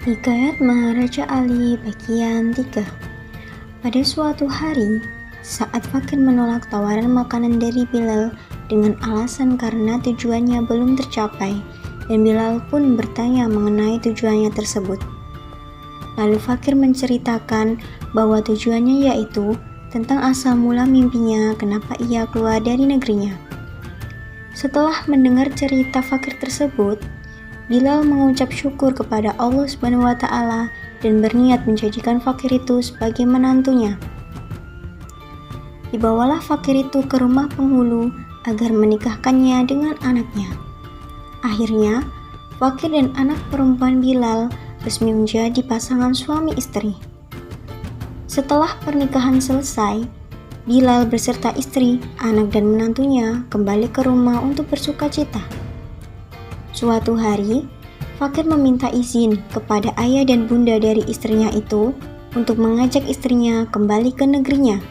Hikayat Maharaja Ali bagian 3. Pada suatu hari, saat Fakir menolak tawaran makanan dari Bilal dengan alasan karena tujuannya belum tercapai, dan Bilal pun bertanya mengenai tujuannya tersebut. Lalu Fakir menceritakan bahwa tujuannya yaitu tentang asal mula mimpinya kenapa ia keluar dari negerinya. Setelah mendengar cerita Fakir tersebut, Bilal mengucap syukur kepada Allah SWT dan berniat menjadikan Fakir itu sebagai menantunya. Dibawalah Fakir itu ke rumah penghulu agar menikahkannya dengan anaknya. Akhirnya, Fakir dan anak perempuan Bilal resmi menjadi pasangan suami istri. Setelah pernikahan selesai, Bilal beserta istri, anak dan menantunya kembali ke rumah untuk bersukacita. Suatu hari, Fakir meminta izin kepada ayah dan bunda dari istrinya itu untuk mengajak istrinya kembali ke negerinya.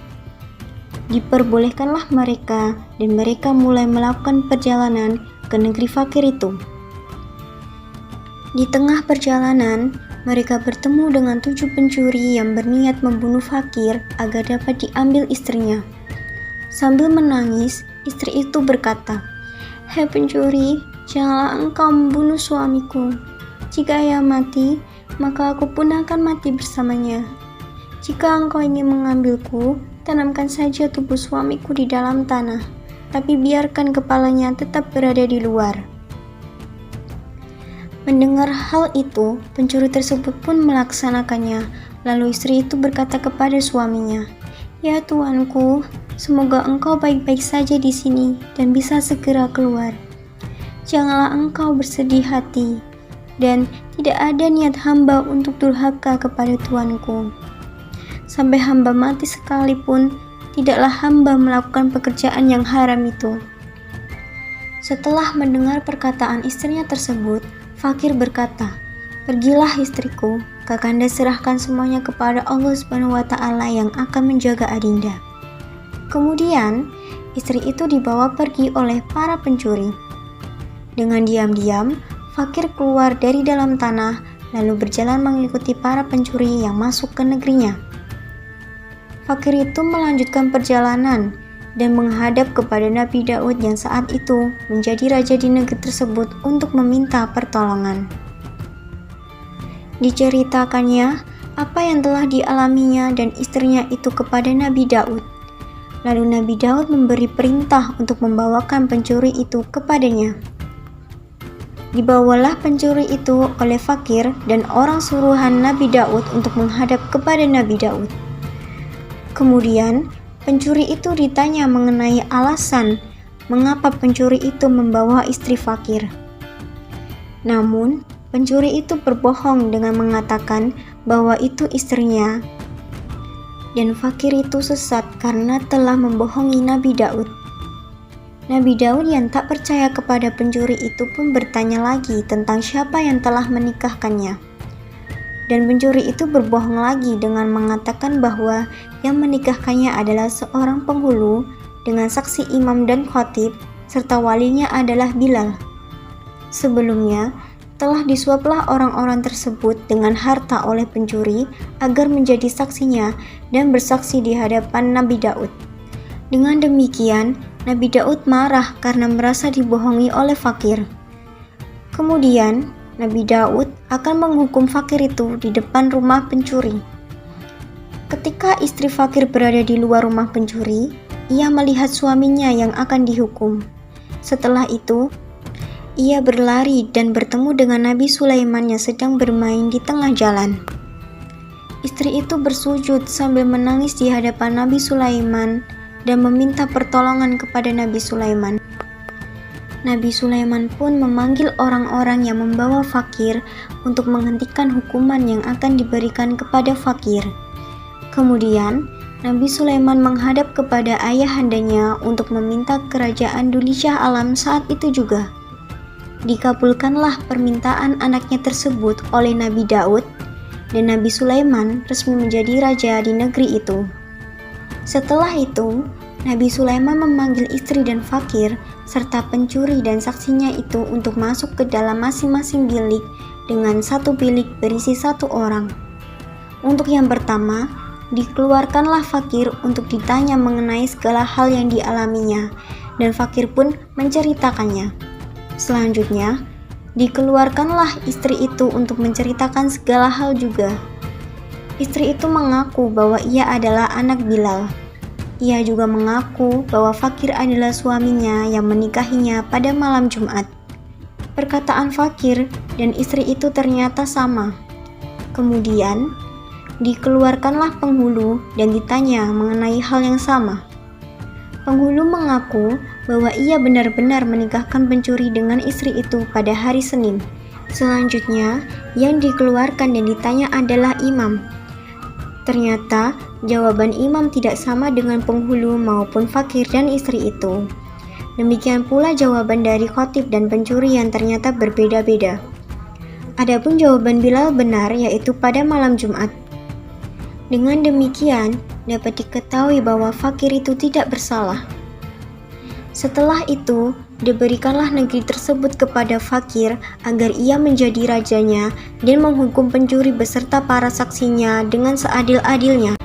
Diperbolehkanlah mereka dan mereka mulai melakukan perjalanan ke negeri Fakir itu. Di tengah perjalanan, mereka bertemu dengan 7 pencuri yang berniat membunuh Fakir agar dapat diambil istrinya. Sambil menangis, istri itu berkata, "Hei pencuri, janganlah engkau membunuh suamiku. Jika ia mati, maka aku pun akan mati bersamanya. Jika engkau ingin mengambilku, tanamkan saja tubuh suamiku di dalam tanah, tapi biarkan kepalanya tetap berada di luar." Mendengar hal itu, pencuri tersebut pun melaksanakannya. Lalu istri itu berkata kepada suaminya, "Ya tuanku, semoga engkau baik-baik saja di sini dan bisa segera keluar. Janganlah engkau bersedih hati, dan tidak ada niat hamba untuk durhaka kepada tuanku. Sampai hamba mati sekalipun, tidaklah hamba melakukan pekerjaan yang haram itu." Setelah mendengar perkataan istrinya tersebut, Fakir berkata, "Pergilah istriku, Kakanda serahkan semuanya kepada Allah SWT yang akan menjaga Adinda." Kemudian, istri itu dibawa pergi oleh para pencuri. Dengan diam-diam, Fakir keluar dari dalam tanah lalu berjalan mengikuti para pencuri yang masuk ke negerinya. Fakir itu melanjutkan perjalanan dan menghadap kepada Nabi Daud yang saat itu menjadi raja di negeri tersebut untuk meminta pertolongan. Diceritakannya apa yang telah dialaminya dan istrinya itu kepada Nabi Daud. Lalu Nabi Daud memberi perintah untuk membawakan pencuri itu kepadanya. Dibawalah pencuri itu oleh Fakir dan orang suruhan Nabi Daud untuk menghadap kepada Nabi Daud. Kemudian, pencuri itu ditanya mengenai alasan mengapa pencuri itu membawa istri Fakir. Namun, pencuri itu berbohong dengan mengatakan bahwa itu istrinya, dan Fakir itu sesat karena telah membohongi Nabi Daud. Nabi Daud yang tak percaya kepada pencuri itu pun bertanya lagi tentang siapa yang telah menikahkannya. Dan pencuri itu berbohong lagi dengan mengatakan bahwa yang menikahkannya adalah seorang penghulu dengan saksi imam dan khatib, serta walinya adalah Bilal. Sebelumnya, telah disuaplah orang-orang tersebut dengan harta oleh pencuri agar menjadi saksinya dan bersaksi di hadapan Nabi Daud. Dengan demikian, Nabi Daud marah karena merasa dibohongi oleh Fakir. Kemudian, Nabi Daud akan menghukum Fakir itu di depan rumah pencuri. Ketika istri Fakir berada di luar rumah pencuri, ia melihat suaminya yang akan dihukum. Setelah itu, ia berlari dan bertemu dengan Nabi Sulaiman yang sedang bermain di tengah jalan. Istri itu bersujud sambil menangis di hadapan Nabi Sulaiman dan meminta pertolongan kepada Nabi Sulaiman. Nabi Sulaiman pun memanggil orang-orang yang membawa Fakir untuk menghentikan hukuman yang akan diberikan kepada Fakir. Kemudian, Nabi Sulaiman menghadap kepada ayahandanya untuk meminta kerajaan Dulisyah alam saat itu juga. Dikabulkanlah permintaan anaknya tersebut oleh Nabi Daud, dan Nabi Sulaiman resmi menjadi raja di negeri itu. Setelah itu, Nabi Sulaiman memanggil istri dan Fakir serta pencuri dan saksinya itu untuk masuk ke dalam masing-masing bilik dengan satu bilik berisi 1 orang. Untuk yang pertama, dikeluarkanlah fakir untuk ditanya mengenai segala hal yang dialaminya, dan fakir pun menceritakannya. Selanjutnya, dikeluarkanlah istri itu untuk menceritakan segala hal juga. Istri itu mengaku bahwa ia adalah anak Bilal. Ia juga mengaku bahwa fakir adalah suaminya yang menikahinya pada malam Jumat. Perkataan fakir dan istri itu ternyata sama. Kemudian, dikeluarkanlah penghulu dan ditanya mengenai hal yang sama. Penghulu mengaku bahwa ia benar-benar menikahkan pencuri dengan istri itu pada hari Senin. Selanjutnya, yang dikeluarkan dan ditanya adalah imam. Ternyata, jawaban imam tidak sama dengan penghulu maupun fakir dan istri itu. Demikian pula jawaban dari khotib dan pencuri yang ternyata berbeda-beda. Adapun jawaban Bilal benar, yaitu pada malam Jumat. Dengan demikian, dapat diketahui bahwa fakir itu tidak bersalah. Setelah itu, diberikanlah negeri tersebut kepada fakir agar ia menjadi rajanya dan menghukum pencuri beserta para saksinya dengan seadil-adilnya.